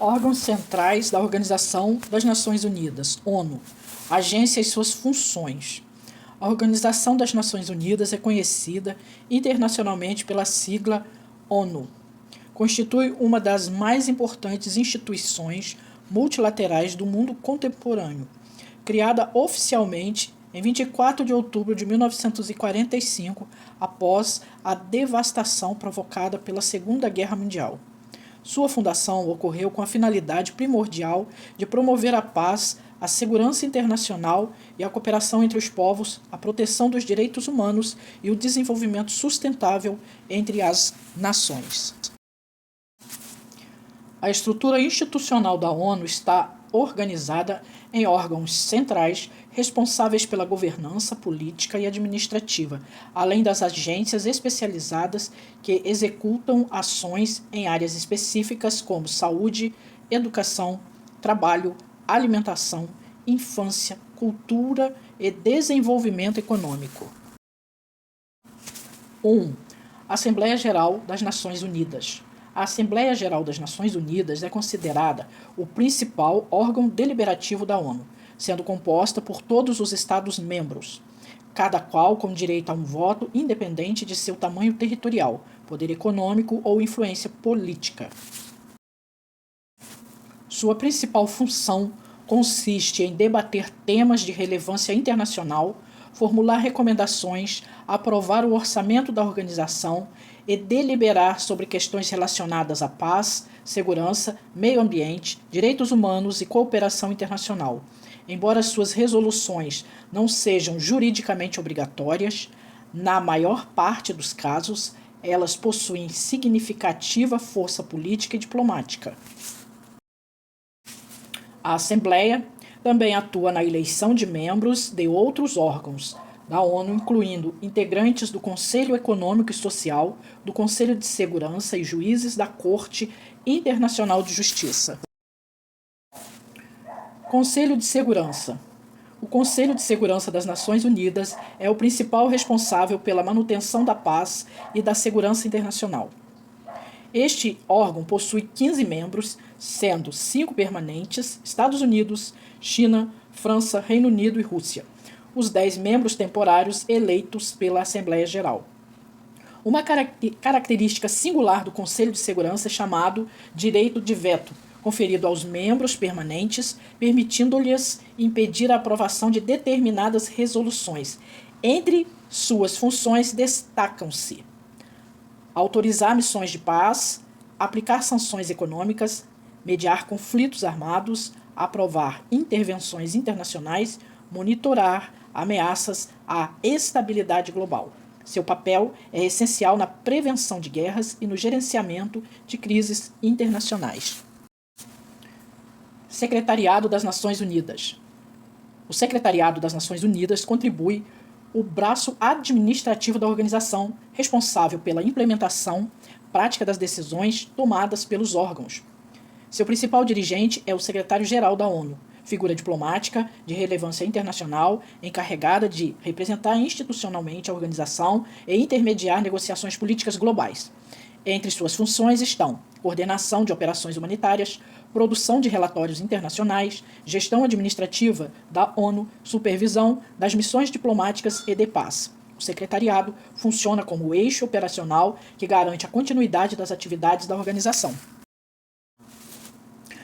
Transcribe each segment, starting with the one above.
Órgãos centrais da Organização das Nações Unidas, ONU, agência e suas funções. A Organização das Nações Unidas é conhecida internacionalmente pela sigla ONU. Constitui uma das mais importantes instituições multilaterais do mundo contemporâneo, criada oficialmente em 24 de outubro de 1945, após a devastação provocada pela Segunda Guerra Mundial. Sua fundação ocorreu com a finalidade primordial de promover a paz, a segurança internacional e a cooperação entre os povos, a proteção dos direitos humanos e o desenvolvimento sustentável entre as nações. A estrutura institucional da ONU está organizada em órgãos centrais responsáveis pela governança política e administrativa, além das agências especializadas que executam ações em áreas específicas como saúde, educação, trabalho, alimentação, infância, cultura e desenvolvimento econômico. 1. Assembleia Geral das Nações Unidas. A Assembleia Geral das Nações Unidas é considerada o principal órgão deliberativo da ONU, sendo composta por todos os Estados-membros, cada qual com direito a um voto independente de seu tamanho territorial, poder econômico ou influência política. Sua principal função consiste em debater temas de relevância internacional, formular recomendações, aprovar o orçamento da organização e deliberar sobre questões relacionadas à paz, segurança, meio ambiente, direitos humanos e cooperação internacional. Embora suas resoluções não sejam juridicamente obrigatórias, na maior parte dos casos, elas possuem significativa força política e diplomática. A Assembleia também atua na eleição de membros de outros órgãos da ONU, incluindo integrantes do Conselho Econômico e Social, do Conselho de Segurança e juízes da Corte Internacional de Justiça. Conselho de Segurança. O Conselho de Segurança das Nações Unidas é o principal responsável pela manutenção da paz e da segurança internacional. Este órgão possui 15 membros, sendo 5 permanentes, Estados Unidos, China, França, Reino Unido e Rússia, os 10 membros temporários eleitos pela Assembleia Geral. Uma característica singular do Conselho de Segurança é chamado direito de veto, conferido aos membros permanentes, permitindo-lhes impedir a aprovação de determinadas resoluções. Entre suas funções destacam-se: autorizar missões de paz, aplicar sanções econômicas, mediar conflitos armados, aprovar intervenções internacionais, monitorar ameaças à estabilidade global. Seu papel é essencial na prevenção de guerras e no gerenciamento de crises internacionais. Secretariado das Nações Unidas. O Secretariado das Nações Unidas contribui o braço administrativo da organização, responsável pela implementação prática das decisões tomadas pelos órgãos. Seu principal dirigente é o secretário-geral da ONU, figura diplomática de relevância internacional, encarregada de representar institucionalmente a organização e intermediar negociações políticas globais. Entre suas funções estão coordenação de operações humanitárias, produção de relatórios internacionais, gestão administrativa da ONU, supervisão das missões diplomáticas e de paz. O secretariado funciona como o eixo operacional que garante a continuidade das atividades da organização.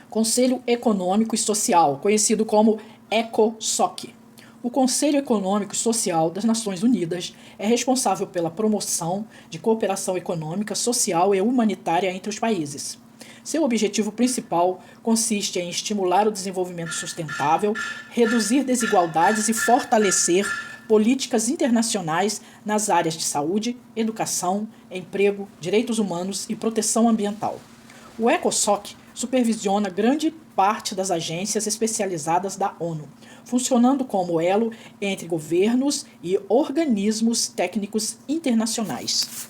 Conselho Econômico e Social, conhecido como ECOSOC. O Conselho Econômico e Social das Nações Unidas é responsável pela promoção de cooperação econômica, social e humanitária entre os países. Seu objetivo principal consiste em estimular o desenvolvimento sustentável, reduzir desigualdades e fortalecer políticas internacionais nas áreas de saúde, educação, emprego, direitos humanos e proteção ambiental. O ECOSOC supervisiona grande parte das agências especializadas da ONU, funcionando como elo entre governos e organismos técnicos internacionais.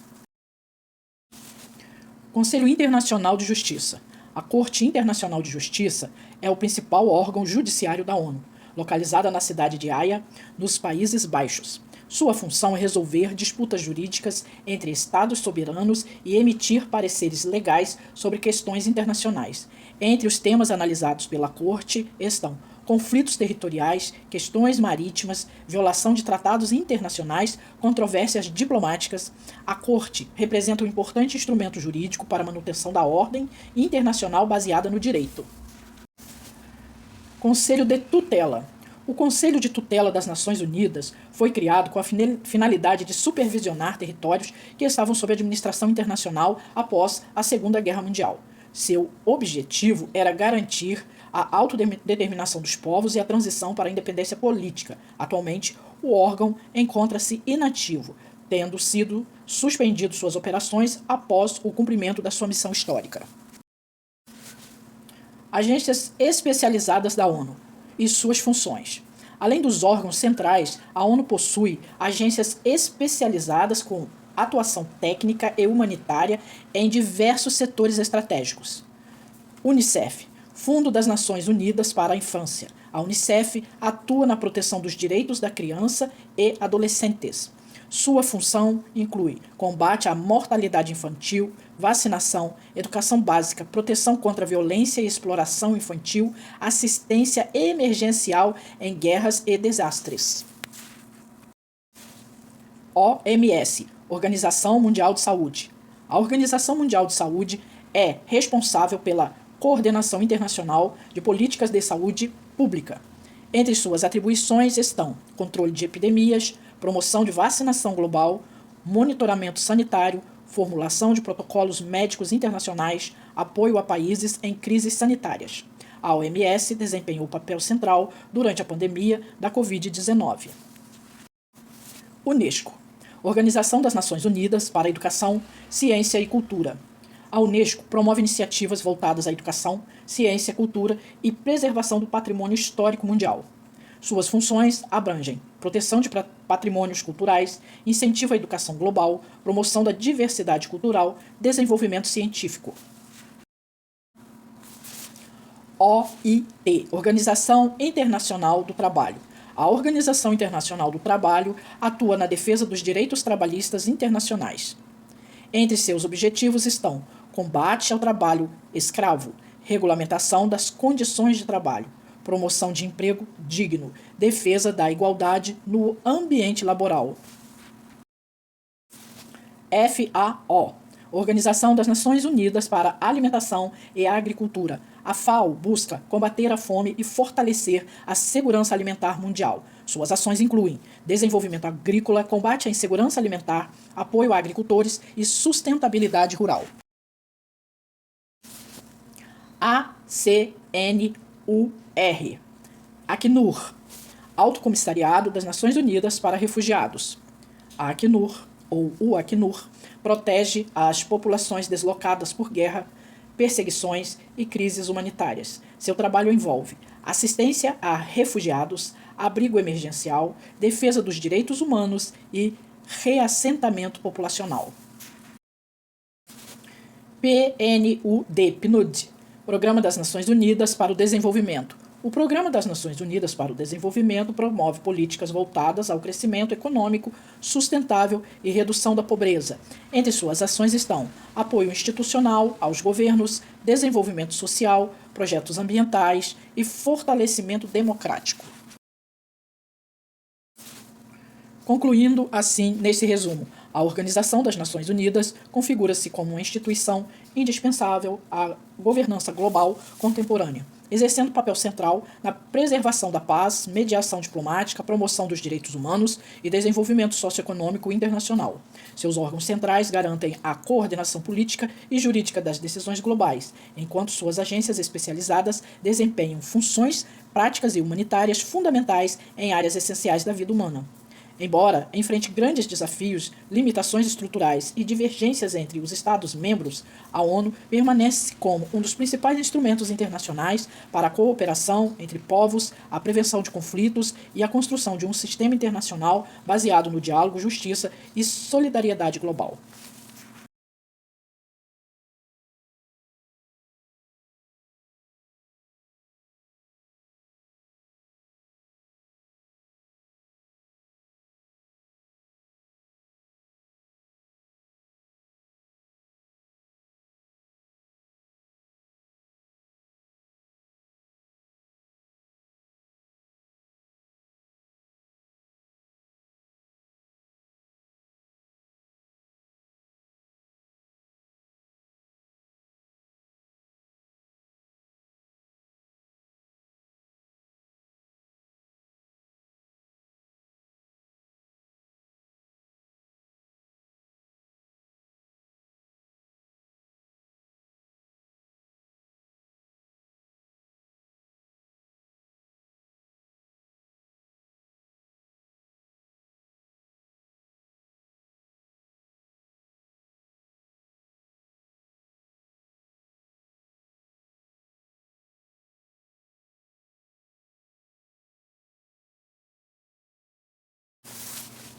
Conselho Internacional de Justiça. A Corte Internacional de Justiça é o principal órgão judiciário da ONU, localizada na cidade de Haia, nos Países Baixos. Sua função é resolver disputas jurídicas entre estados soberanos e emitir pareceres legais sobre questões internacionais. Entre os temas analisados pela Corte estão conflitos territoriais, questões marítimas, violação de tratados internacionais, controvérsias diplomáticas. A Corte representa um importante instrumento jurídico para a manutenção da ordem internacional baseada no direito. Conselho de Tutela. O Conselho de Tutela das Nações Unidas foi criado com a finalidade de supervisionar territórios que estavam sob administração internacional após a Segunda Guerra Mundial. Seu objetivo era garantir a autodeterminação dos povos e a transição para a independência política. Atualmente, o órgão encontra-se inativo, tendo sido suspendido suas operações após o cumprimento da sua missão histórica. Agências especializadas da ONU e suas funções. Além dos órgãos centrais, a ONU possui agências especializadas com atuação técnica e humanitária em diversos setores estratégicos. UNICEF, Fundo das Nações Unidas para a Infância. A UNICEF atua na proteção dos direitos da criança e adolescentes. Sua função inclui combate à mortalidade infantil, vacinação, educação básica, proteção contra a violência e exploração infantil, assistência emergencial em guerras e desastres. OMS, Organização Mundial de Saúde. A Organização Mundial de Saúde é responsável pela coordenação internacional de políticas de saúde pública. Entre suas atribuições estão controle de epidemias, promoção de vacinação global, monitoramento sanitário, formulação de protocolos médicos internacionais, apoio a países em crises sanitárias. A OMS desempenhou papel central durante a pandemia da Covid-19. Unesco, Organização das Nações Unidas para a Educação, Ciência e Cultura. A Unesco promove iniciativas voltadas à educação, ciência, cultura e preservação do patrimônio histórico mundial. Suas funções abrangem proteção de patrimônios culturais, incentivo à educação global, promoção da diversidade cultural, desenvolvimento científico. OIT, Organização Internacional do Trabalho. A Organização Internacional do Trabalho atua na defesa dos direitos trabalhistas internacionais. Entre seus objetivos estão combate ao trabalho escravo, regulamentação das condições de trabalho, promoção de emprego digno, defesa da igualdade no ambiente laboral. FAO, Organização das Nações Unidas para a Alimentação e a Agricultura. A FAO busca combater a fome e fortalecer a segurança alimentar mundial. Suas ações incluem desenvolvimento agrícola, combate à insegurança alimentar, apoio a agricultores e sustentabilidade rural. ACNUR, Acnur, Alto Comissariado das Nações Unidas para Refugiados. A Acnur, ou o Acnur, protege as populações deslocadas por guerra, perseguições e crises humanitárias. Seu trabalho envolve assistência a refugiados, abrigo emergencial, defesa dos direitos humanos e reassentamento populacional. PNUD, Programa das Nações Unidas para o Desenvolvimento. O Programa das Nações Unidas para o Desenvolvimento promove políticas voltadas ao crescimento econômico sustentável e redução da pobreza. Entre suas ações estão apoio institucional aos governos, desenvolvimento social, projetos ambientais e fortalecimento democrático. Concluindo assim, nesse resumo, a Organização das Nações Unidas configura-se como uma instituição indispensável à governança global contemporânea, exercendo papel central na preservação da paz, mediação diplomática, promoção dos direitos humanos e desenvolvimento socioeconômico internacional. Seus órgãos centrais garantem a coordenação política e jurídica das decisões globais, enquanto suas agências especializadas desempenham funções práticas e humanitárias fundamentais em áreas essenciais da vida humana. Embora enfrente grandes desafios, limitações estruturais e divergências entre os Estados-membros, a ONU permanece como um dos principais instrumentos internacionais para a cooperação entre povos, a prevenção de conflitos e a construção de um sistema internacional baseado no diálogo, justiça e solidariedade global.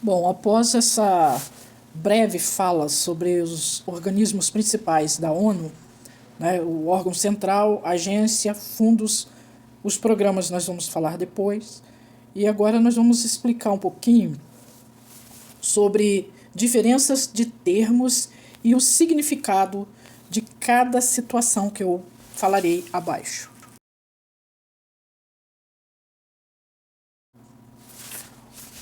Bom, após essa breve fala sobre os organismos principais da ONU, né, o órgão central, agência, fundos, os programas nós vamos falar depois. E agora nós vamos explicar um pouquinho sobre diferenças de termos e o significado de cada situação que eu falarei abaixo.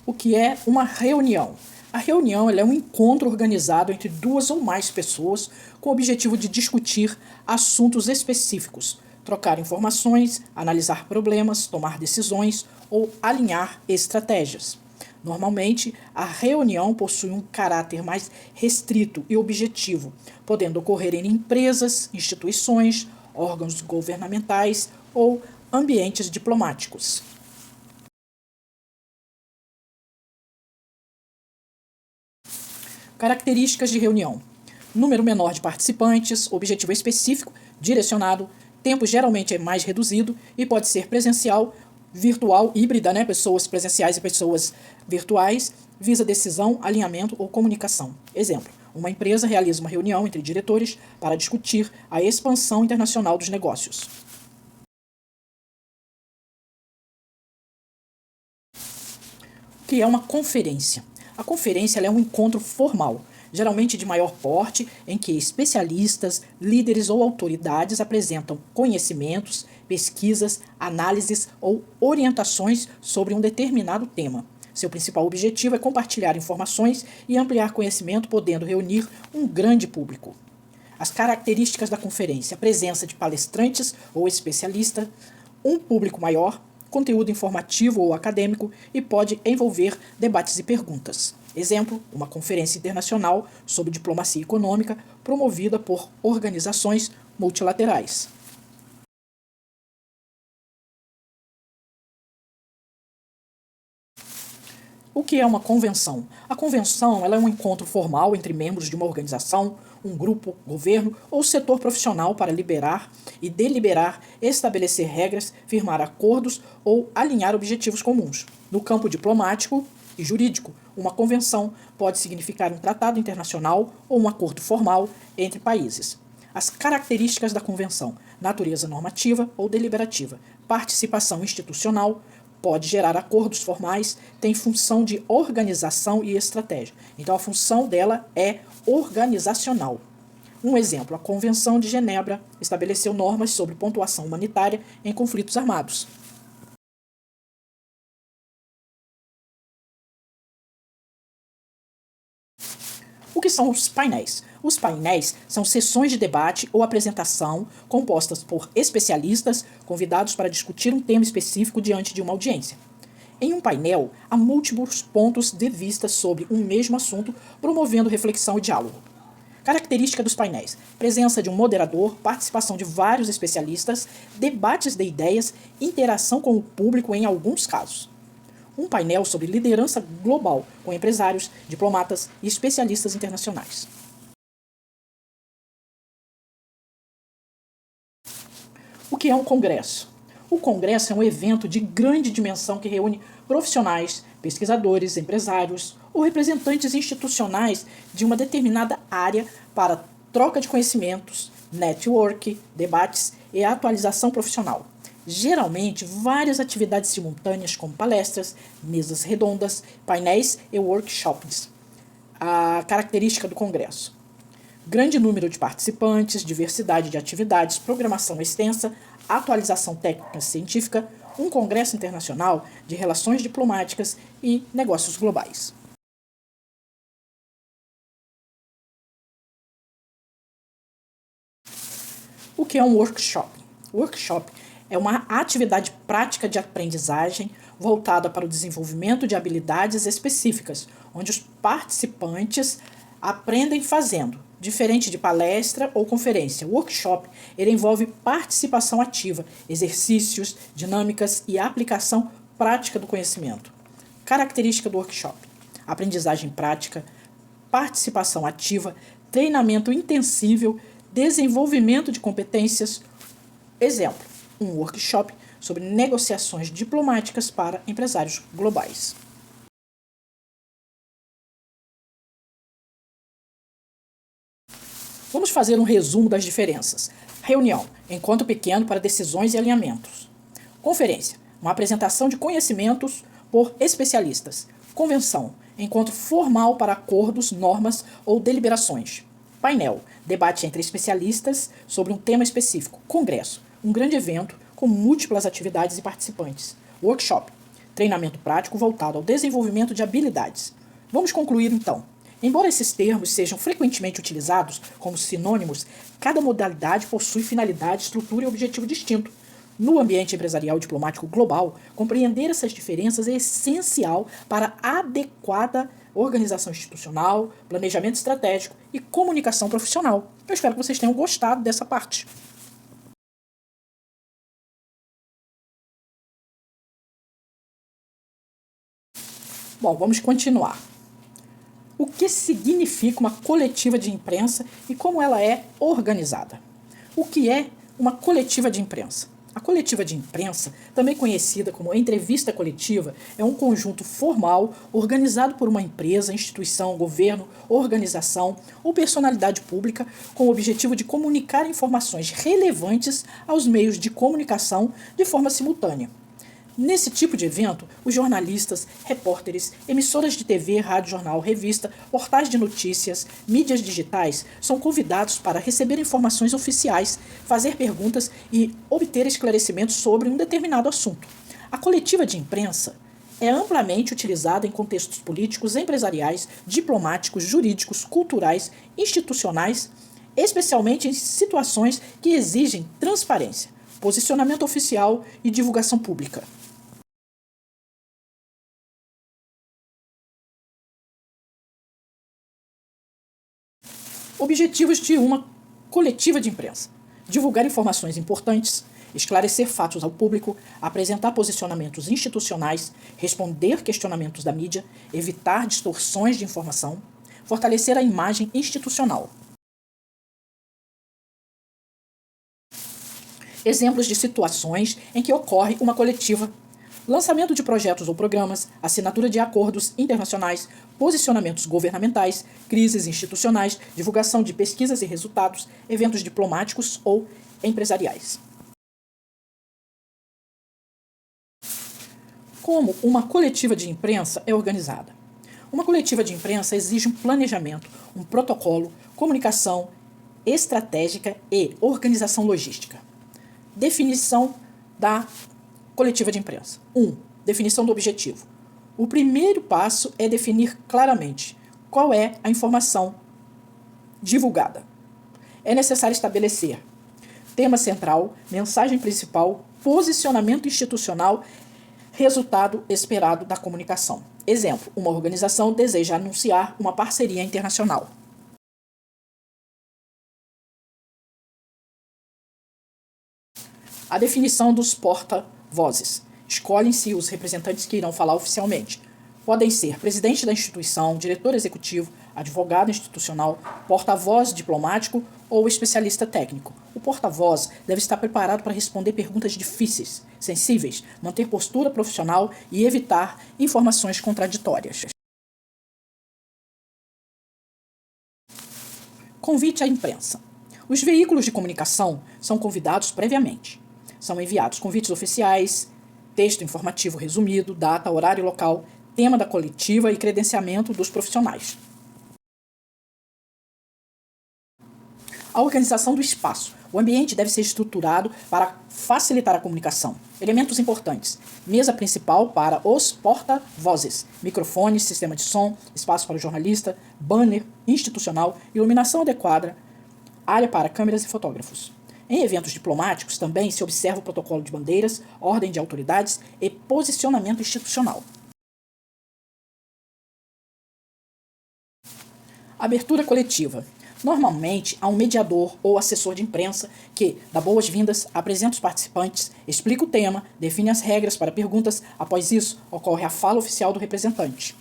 O que é uma reunião? A reunião é um encontro organizado entre duas ou mais pessoas com o objetivo de discutir assuntos específicos, trocar informações, analisar problemas, tomar decisões ou alinhar estratégias. Normalmente, a reunião possui um caráter mais restrito e objetivo, podendo ocorrer em empresas, instituições, órgãos governamentais ou ambientes diplomáticos. Características de reunião: número menor de participantes, objetivo específico, direcionado, tempo geralmente é mais reduzido e pode ser presencial, virtual, híbrida, né? Pessoas presenciais e pessoas virtuais, visa decisão, alinhamento ou comunicação. Exemplo: uma empresa realiza uma reunião entre diretores para discutir a expansão internacional dos negócios. O que é uma conferência? A conferência é um encontro formal, geralmente de maior porte, em que especialistas, líderes ou autoridades apresentam conhecimentos, pesquisas, análises ou orientações sobre um determinado tema. Seu principal objetivo é compartilhar informações e ampliar conhecimento, podendo reunir um grande público. As características da conferência: a presença de palestrantes ou especialistas, um público maior, conteúdo informativo ou acadêmico e pode envolver debates e perguntas. Exemplo: uma conferência internacional sobre diplomacia econômica promovida por organizações multilaterais. O que é uma convenção? A convenção ela é um encontro formal entre membros de uma organização, um grupo, governo ou setor profissional para liberar e deliberar, estabelecer regras, firmar acordos ou alinhar objetivos comuns. No campo diplomático e jurídico, uma convenção pode significar um tratado internacional ou um acordo formal entre países. As características da convenção: natureza normativa ou deliberativa, participação institucional, pode gerar acordos formais, tem função de organização e estratégia. Então, a função dela é organizacional. Um exemplo: a Convenção de Genebra estabeleceu normas sobre pontuação humanitária em conflitos armados. O que são os painéis? Os painéis são sessões de debate ou apresentação compostas por especialistas convidados para discutir um tema específico diante de uma audiência. Em um painel, há múltiplos pontos de vista sobre um mesmo assunto, promovendo reflexão e diálogo. Característica dos painéis: presença de um moderador, participação de vários especialistas, debates de ideias, interação com o público em alguns casos. Um painel sobre liderança global, com empresários, diplomatas e especialistas internacionais. O que é um congresso? O congresso é um evento de grande dimensão que reúne profissionais, pesquisadores, empresários ou representantes institucionais de uma determinada área para troca de conhecimentos, network, debates e atualização profissional. Geralmente, várias atividades simultâneas, como palestras, mesas redondas, painéis e workshops. A característica do congresso: grande número de participantes, diversidade de atividades, programação extensa, atualização técnica científica, um congresso internacional de relações diplomáticas e negócios globais. O que é um workshop? Workshop é uma atividade prática de aprendizagem voltada para o desenvolvimento de habilidades específicas, onde os participantes aprendem fazendo. Diferente de palestra ou conferência, o workshop ele envolve participação ativa, exercícios, dinâmicas e aplicação prática do conhecimento. Característica do workshop: aprendizagem prática, participação ativa, treinamento intensível, desenvolvimento de competências. Exemplo: um workshop sobre negociações diplomáticas para empresários globais. Vamos fazer um resumo das diferenças. Reunião, encontro pequeno para decisões e alinhamentos. Conferência, uma apresentação de conhecimentos por especialistas. Convenção, encontro formal para acordos, normas ou deliberações. Painel, debate entre especialistas sobre um tema específico. Congresso, um grande evento com múltiplas atividades e participantes. Workshop, treinamento prático voltado ao desenvolvimento de habilidades. Vamos concluir então. Embora esses termos sejam frequentemente utilizados como sinônimos, cada modalidade possui finalidade, estrutura e objetivo distinto. No ambiente empresarial e diplomático global, compreender essas diferenças é essencial para a adequada organização institucional, planejamento estratégico e comunicação profissional. Eu espero que vocês tenham gostado dessa parte. Bom, vamos continuar. O que significa uma coletiva de imprensa e como ela é organizada? O que é uma coletiva de imprensa? A coletiva de imprensa, também conhecida como entrevista coletiva, é um conjunto formal organizado por uma empresa, instituição, governo, organização ou personalidade pública com o objetivo de comunicar informações relevantes aos meios de comunicação de forma simultânea. Nesse tipo de evento, os jornalistas, repórteres, emissoras de TV, rádio, jornal, revista, portais de notícias, mídias digitais são convidados para receber informações oficiais, fazer perguntas e obter esclarecimentos sobre um determinado assunto. A coletiva de imprensa é amplamente utilizada em contextos políticos, empresariais, diplomáticos, jurídicos, culturais, institucionais, especialmente em situações que exigem transparência, posicionamento oficial e divulgação pública. Objetivos de uma coletiva de imprensa: divulgar informações importantes, esclarecer fatos ao público, apresentar posicionamentos institucionais, responder questionamentos da mídia, evitar distorções de informação, fortalecer a imagem institucional. Exemplos de situações em que ocorre uma coletiva: lançamento de projetos ou programas, assinatura de acordos internacionais, posicionamentos governamentais, crises institucionais, divulgação de pesquisas e resultados, eventos diplomáticos ou empresariais. Como uma coletiva de imprensa é organizada? Uma coletiva de imprensa exige um planejamento, um protocolo, comunicação estratégica e organização logística. Definição da coletiva de imprensa. 1. Definição do objetivo. O primeiro passo é definir claramente qual é a informação divulgada. É necessário estabelecer tema central, mensagem principal, posicionamento institucional, resultado esperado da comunicação. Exemplo: uma organização deseja anunciar uma parceria internacional. A definição dos porta-vozes. Escolhem-se os representantes que irão falar oficialmente. Podem ser presidente da instituição, diretor executivo, advogado institucional, porta-voz diplomático ou especialista técnico. O porta-voz deve estar preparado para responder perguntas difíceis, sensíveis, manter postura profissional e evitar informações contraditórias. Convite à imprensa. Os veículos de comunicação são convidados previamente. São enviados convites oficiais, texto informativo resumido, data, horário e local, tema da coletiva e credenciamento dos profissionais. A organização do espaço. O ambiente deve ser estruturado para facilitar a comunicação. Elementos importantes: mesa principal para os porta-vozes, microfones, sistema de som, espaço para o jornalista, banner institucional, iluminação adequada, área para câmeras e fotógrafos. Em eventos diplomáticos também se observa o protocolo de bandeiras, ordem de autoridades e posicionamento institucional. Abertura coletiva. Normalmente, há um mediador ou assessor de imprensa que dá boas-vindas, apresenta os participantes, explica o tema, define as regras para perguntas. Após isso, ocorre a fala oficial do representante.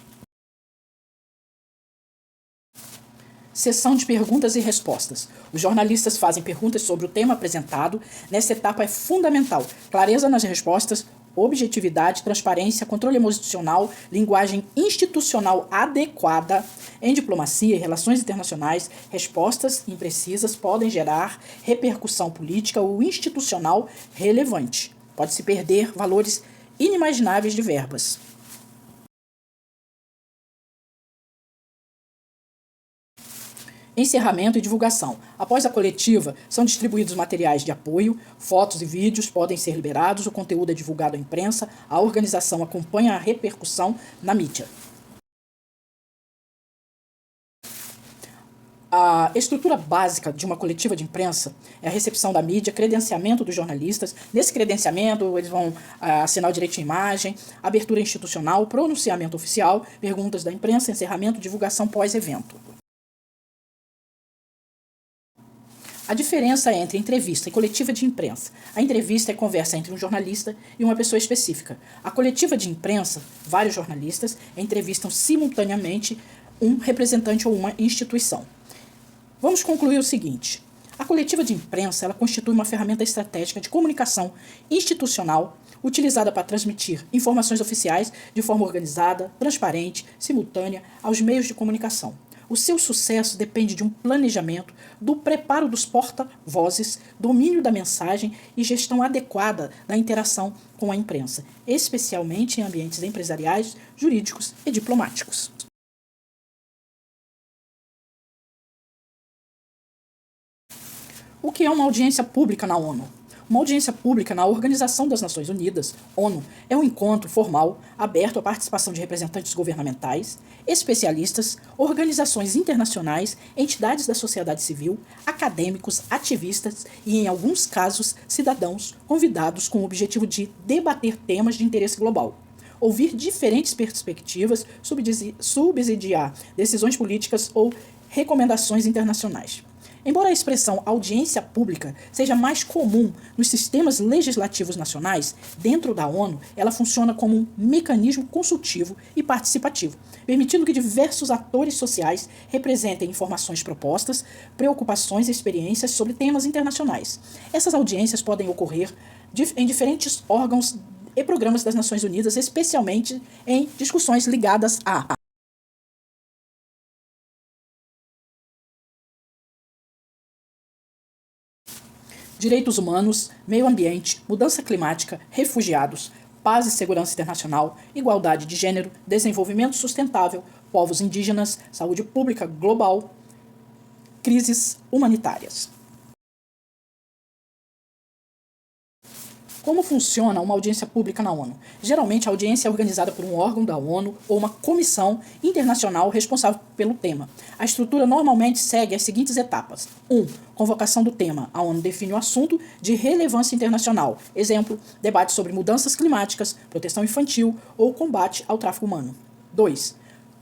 Sessão de perguntas e respostas. Os jornalistas fazem perguntas sobre o tema apresentado. Nessa etapa é fundamental clareza nas respostas, objetividade, transparência, controle emocional, linguagem institucional adequada. Em diplomacia e relações internacionais, respostas imprecisas podem gerar repercussão política ou institucional relevante. Pode-se perder valores inimagináveis de verbas. Encerramento e divulgação. Após a coletiva, são distribuídos materiais de apoio, fotos e vídeos podem ser liberados, o conteúdo é divulgado à imprensa, a organização acompanha a repercussão na mídia. A estrutura básica de uma coletiva de imprensa é a recepção da mídia, credenciamento dos jornalistas. Nesse credenciamento, eles vão assinar o direito de imagem, abertura institucional, pronunciamento oficial, perguntas da imprensa, encerramento, divulgação pós-evento. A diferença entre entrevista e coletiva de imprensa. A entrevista é conversa entre um jornalista e uma pessoa específica. A coletiva de imprensa, vários jornalistas entrevistam simultaneamente um representante ou uma instituição. Vamos concluir o seguinte. A coletiva de imprensa ela constitui uma ferramenta estratégica de comunicação institucional utilizada para transmitir informações oficiais de forma organizada, transparente, simultânea aos meios de comunicação. O seu sucesso depende de um planejamento, do preparo dos porta-vozes, domínio da mensagem e gestão adequada da interação com a imprensa, especialmente em ambientes empresariais, jurídicos e diplomáticos. O que é uma audiência pública na ONU? Uma audiência pública na Organização das Nações Unidas, ONU, é um encontro formal aberto à participação de representantes governamentais, especialistas, organizações internacionais, entidades da sociedade civil, acadêmicos, ativistas e, em alguns casos, cidadãos convidados com o objetivo de debater temas de interesse global, ouvir diferentes perspectivas, subsidiar decisões políticas ou recomendações internacionais. Embora a expressão audiência pública seja mais comum nos sistemas legislativos nacionais, dentro da ONU, ela funciona como um mecanismo consultivo e participativo, permitindo que diversos atores sociais representem informações propostas, preocupações e experiências sobre temas internacionais. Essas audiências podem ocorrer em diferentes órgãos e programas das Nações Unidas, especialmente em discussões ligadas a direitos humanos, meio ambiente, mudança climática, refugiados, paz e segurança internacional, igualdade de gênero, desenvolvimento sustentável, povos indígenas, saúde pública global, crises humanitárias. Como funciona uma audiência pública na ONU? Geralmente, a audiência é organizada por um órgão da ONU ou uma comissão internacional responsável pelo tema. A estrutura normalmente segue as seguintes etapas. 1. Convocação do tema. A ONU define o assunto de relevância internacional. Exemplo, debate sobre mudanças climáticas, proteção infantil ou combate ao tráfico humano. 2.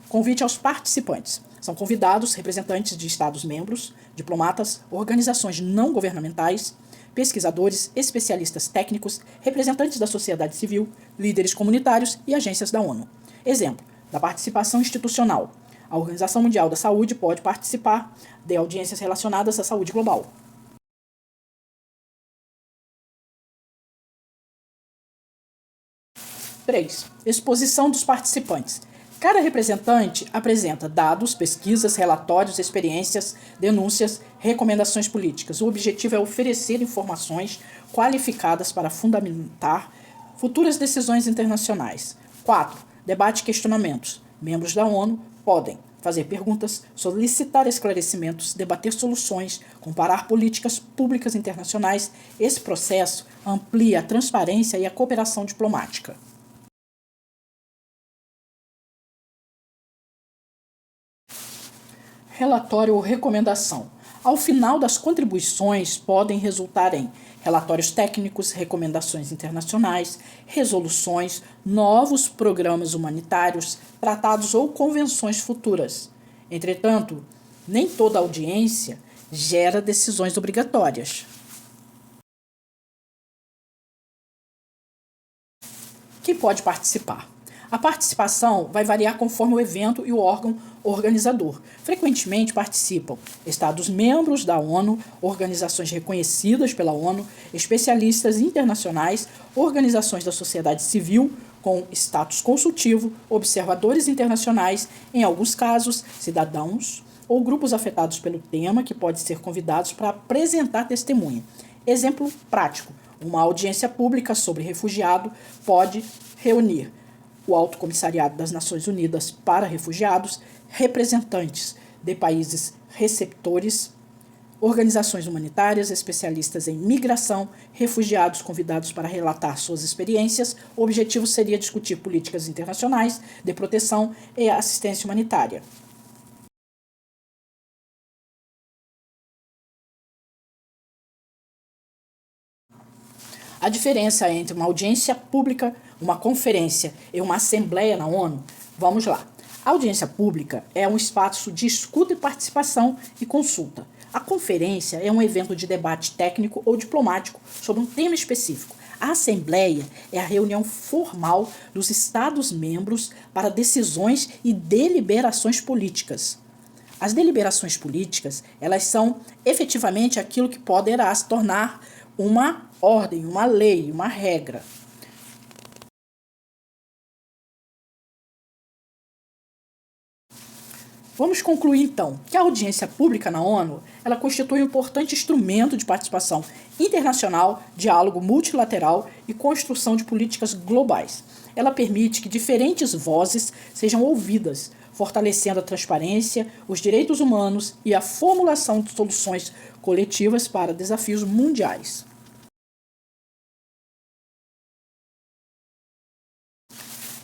Convite aos participantes. São convidados representantes de Estados-membros, diplomatas, organizações não governamentais, pesquisadores, especialistas técnicos, representantes da sociedade civil, líderes comunitários e agências da ONU. Exemplo, da participação institucional. A Organização Mundial da Saúde pode participar de audiências relacionadas à saúde global. Três. Exposição dos participantes. Cada representante apresenta dados, pesquisas, relatórios, experiências, denúncias, recomendações políticas. O objetivo é oferecer informações qualificadas para fundamentar futuras decisões internacionais. 4. Debate e questionamentos. Membros da ONU podem fazer perguntas, solicitar esclarecimentos, debater soluções, comparar políticas públicas internacionais. Esse processo amplia a transparência e a cooperação diplomática. Relatório ou recomendação. Ao final das contribuições, podem resultar em relatórios técnicos, recomendações internacionais, resoluções, novos programas humanitários, tratados ou convenções futuras. Entretanto, nem toda audiência gera decisões obrigatórias. Quem pode participar? A participação vai variar conforme o evento e o órgão organizador. Frequentemente participam Estados-membros da ONU, organizações reconhecidas pela ONU, especialistas internacionais, organizações da sociedade civil com status consultivo, observadores internacionais, em alguns casos, cidadãos ou grupos afetados pelo tema que podem ser convidados para apresentar testemunho. Exemplo prático: uma audiência pública sobre refugiado pode reunir o Alto Comissariado das Nações Unidas para Refugiados, representantes de países receptores, organizações humanitárias, especialistas em migração, refugiados convidados para relatar suas experiências. O objetivo seria discutir políticas internacionais de proteção e assistência humanitária. A diferença entre uma audiência pública, uma conferência e uma assembleia na ONU, vamos lá. A audiência pública é um espaço de escuta e participação e consulta. A conferência é um evento de debate técnico ou diplomático sobre um tema específico. A assembleia é a reunião formal dos Estados-membros para decisões e deliberações políticas. As deliberações políticas, elas são efetivamente aquilo que poderá se tornar uma ordem, uma lei, uma regra. Vamos concluir então que a audiência pública na ONU, ela constitui um importante instrumento de participação internacional, diálogo multilateral e construção de políticas globais. Ela permite que diferentes vozes sejam ouvidas, fortalecendo a transparência, os direitos humanos e a formulação de soluções coletivas para desafios mundiais.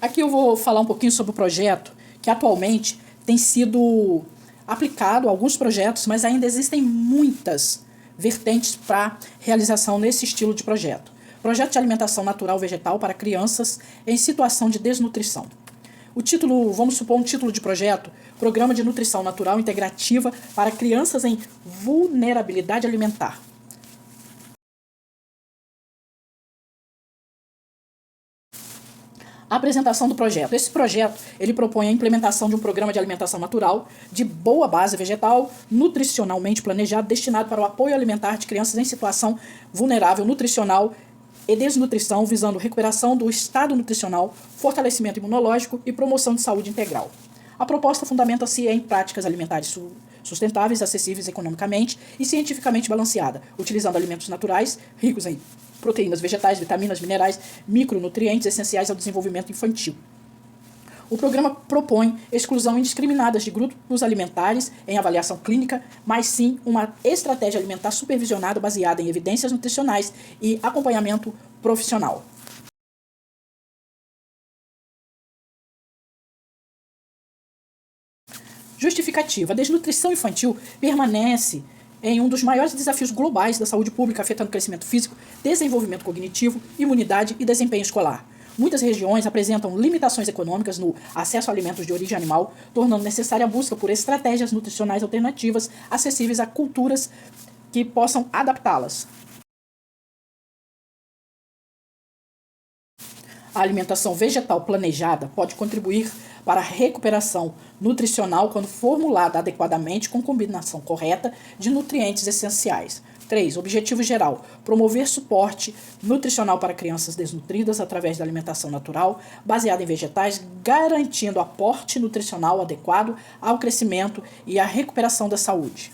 Aqui eu vou falar um pouquinho sobre o projeto que atualmente tem sido aplicado a alguns projetos, mas ainda existem muitas vertentes para realização nesse estilo de projeto. Projeto de alimentação natural vegetal para crianças em situação de desnutrição. O título, vamos supor um título de projeto, Programa de Nutrição Natural Integrativa para Crianças em Vulnerabilidade Alimentar. A apresentação do projeto. Esse projeto, ele propõe a implementação de um programa de alimentação natural de boa base vegetal, nutricionalmente planejado, destinado para o apoio alimentar de crianças em situação vulnerável nutricional e desnutrição, visando recuperação do estado nutricional, fortalecimento imunológico e promoção de saúde integral. A proposta fundamenta-se em práticas alimentares sustentáveis, acessíveis economicamente e cientificamente balanceada, utilizando alimentos naturais, ricos em proteínas vegetais, vitaminas, minerais, micronutrientes essenciais ao desenvolvimento infantil. O programa propõe exclusão indiscriminada de grupos alimentares em avaliação clínica, mas sim uma estratégia alimentar supervisionada baseada em evidências nutricionais e acompanhamento profissional. Justificativa. A desnutrição infantil permanece em um dos maiores desafios globais da saúde pública, afetando o crescimento físico, desenvolvimento cognitivo, imunidade e desempenho escolar. Muitas regiões apresentam limitações econômicas no acesso a alimentos de origem animal, tornando necessária a busca por estratégias nutricionais alternativas acessíveis a culturas que possam adaptá-las. A alimentação vegetal planejada pode contribuir para a recuperação nutricional quando formulada adequadamente com combinação correta de nutrientes essenciais. 3. Objetivo geral: promover suporte nutricional para crianças desnutridas através da alimentação natural, baseada em vegetais, garantindo aporte nutricional adequado ao crescimento e à recuperação da saúde.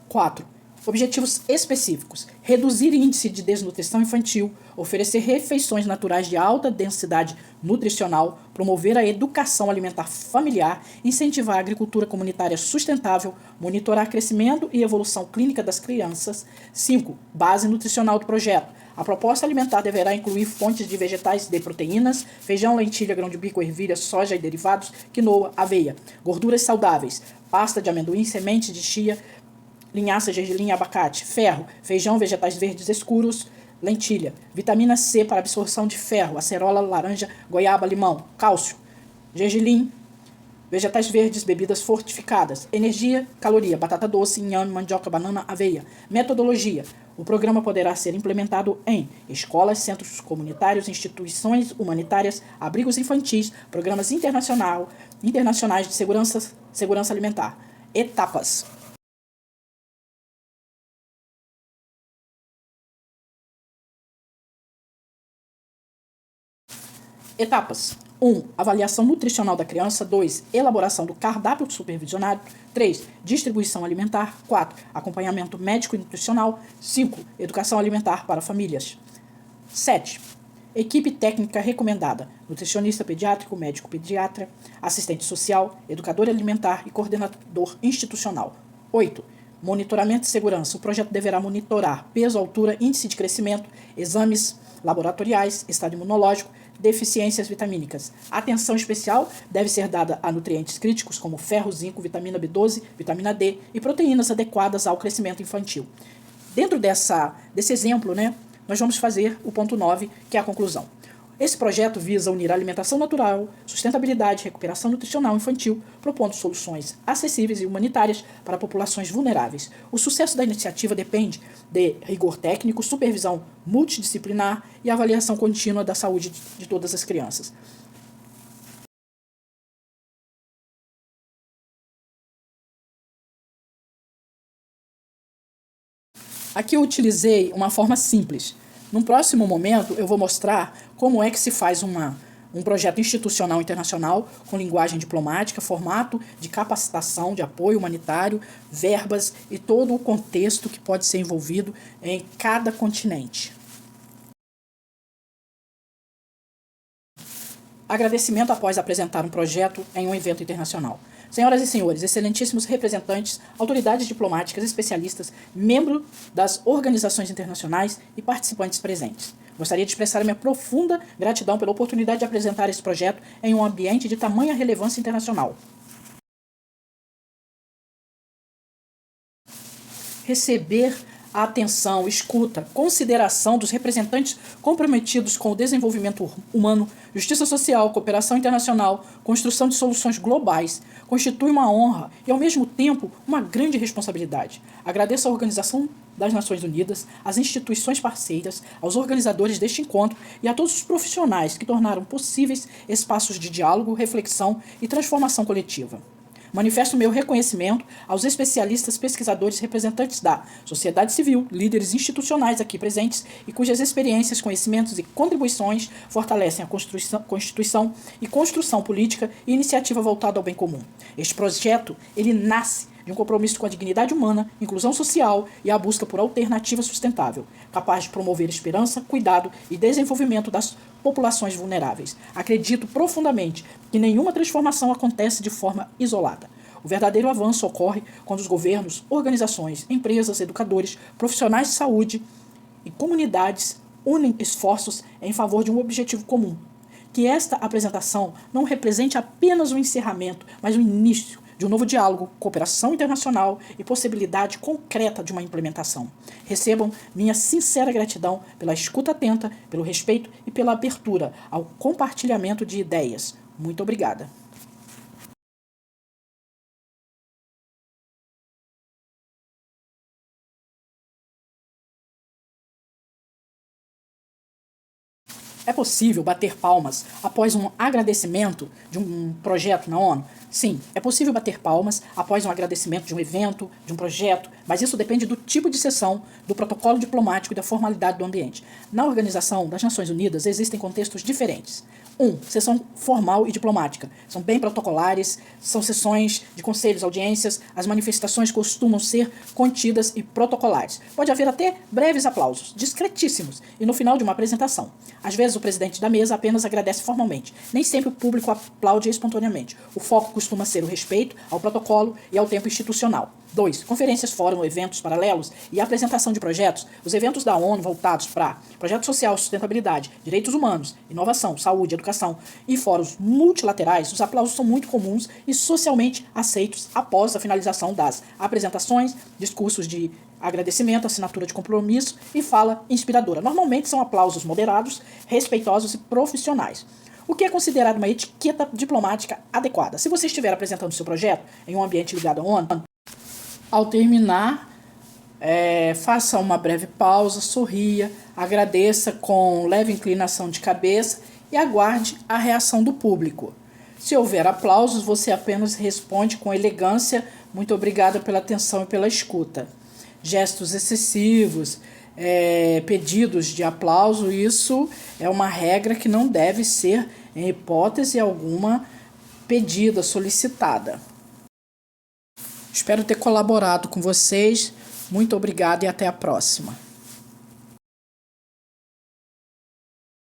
4. Objetivos específicos: reduzir índice de desnutrição infantil, oferecer refeições naturais de alta densidade nutricional, promover a educação alimentar familiar, incentivar a agricultura comunitária sustentável, monitorar crescimento e evolução clínica das crianças. 5. Base nutricional do projeto: a proposta alimentar deverá incluir fontes de vegetais de proteínas, feijão, lentilha, grão de bico, ervilha, soja e derivados, quinoa, aveia, gorduras saudáveis, pasta de amendoim, semente de chia, linhaça, gergelim, abacate, ferro, feijão, vegetais verdes escuros, lentilha, vitamina C para absorção de ferro, acerola, laranja, goiaba, limão, cálcio, gergelim, vegetais verdes, bebidas fortificadas, energia, caloria, batata doce, inhame, mandioca, banana, aveia. Metodologia: O programa poderá ser implementado em escolas, centros comunitários, instituições humanitárias, abrigos infantis, programas internacionais de segurança alimentar. Etapas. Etapas. 1. Avaliação nutricional da criança. 2. Elaboração do cardápio supervisionado. 3. Distribuição alimentar. 4. Acompanhamento médico e nutricional. 5. Educação alimentar para famílias. 7. Equipe técnica recomendada: nutricionista pediátrico, médico pediatra, assistente social, educador alimentar e coordenador institucional. 8. Monitoramento de segurança. O projeto deverá monitorar peso, altura, índice de crescimento, exames laboratoriais, estado imunológico, deficiências vitamínicas. Atenção especial deve ser dada a nutrientes críticos como ferro, zinco, vitamina B12, vitamina D e proteínas adequadas ao crescimento infantil. Dentro desse exemplo, nós vamos fazer o ponto 9, que é a conclusão. Esse projeto visa unir a alimentação natural, sustentabilidade e recuperação nutricional infantil, propondo soluções acessíveis e humanitárias para populações vulneráveis. O sucesso da iniciativa depende de rigor técnico, supervisão multidisciplinar e avaliação contínua da saúde de todas as crianças. Aqui eu utilizei uma forma simples. Num próximo momento, eu vou mostrar como é que se faz um projeto institucional internacional com linguagem diplomática, formato de capacitação, de apoio humanitário, verbas e todo o contexto que pode ser envolvido em cada continente. Agradecimento após apresentar um projeto em um evento internacional. Senhoras e senhores, excelentíssimos representantes, autoridades diplomáticas, especialistas, membros das organizações internacionais e participantes presentes. Gostaria de expressar minha profunda gratidão pela oportunidade de apresentar esse projeto em um ambiente de tamanha relevância internacional. Receber a atenção, escuta, consideração dos representantes comprometidos com o desenvolvimento humano, justiça social, cooperação internacional, construção de soluções globais, constitui uma honra e, ao mesmo tempo, uma grande responsabilidade. Agradeço à Organização das Nações Unidas, às instituições parceiras, aos organizadores deste encontro e a todos os profissionais que tornaram possíveis espaços de diálogo, reflexão e transformação coletiva. Manifesto meu reconhecimento aos especialistas, pesquisadores, representantes da sociedade civil, líderes institucionais aqui presentes e cujas experiências, conhecimentos e contribuições fortalecem a constituição e construção política e iniciativa voltada ao bem comum. Este projeto, ele nasce de um compromisso com a dignidade humana, inclusão social e a busca por alternativa sustentável, capaz de promover esperança, cuidado e desenvolvimento das populações vulneráveis. Acredito profundamente que nenhuma transformação acontece de forma isolada. O verdadeiro avanço ocorre quando os governos, organizações, empresas, educadores, profissionais de saúde e comunidades unem esforços em favor de um objetivo comum. Que esta apresentação não represente apenas um encerramento, mas o início de um novo diálogo, cooperação internacional e possibilidade concreta de uma implementação. Recebam minha sincera gratidão pela escuta atenta, pelo respeito e pela abertura ao compartilhamento de ideias. Muito obrigada. É possível bater palmas após um agradecimento de um projeto na ONU? Sim, é possível bater palmas após um agradecimento de um evento, de um projeto, mas isso depende do tipo de sessão, do protocolo diplomático e da formalidade do ambiente. Na Organização das Nações Unidas existem contextos diferentes. Sessão formal e diplomática. São bem protocolares, são sessões de conselhos, audiências, as manifestações costumam ser contidas e protocolares. Pode haver até breves aplausos, discretíssimos, e no final de uma apresentação. Às vezes o presidente da mesa apenas agradece formalmente. Nem sempre o público aplaude espontaneamente. O foco costuma ser o respeito ao protocolo e ao tempo institucional. 2. Conferências, fórum, eventos paralelos e apresentação de projetos. Os eventos da ONU voltados para projeto social, sustentabilidade, direitos humanos, inovação, saúde, educação e fóruns multilaterais, os aplausos são muito comuns e socialmente aceitos após a finalização das apresentações, discursos de agradecimento, assinatura de compromisso e fala inspiradora. Normalmente são aplausos moderados, respeitosos e profissionais. O que é considerado uma etiqueta diplomática adequada? Se você estiver apresentando seu projeto em um ambiente ligado à ONU, ao terminar Faça uma breve pausa, sorria, agradeça com leve inclinação de cabeça e aguarde a reação do público. Se houver aplausos, você apenas responde com elegância: muito obrigada pela atenção e pela escuta. Gestos excessivos, pedidos de aplauso, isso é uma regra que não deve ser, em hipótese alguma, pedida, solicitada. Espero ter colaborado com vocês. Muito obrigada e até a próxima.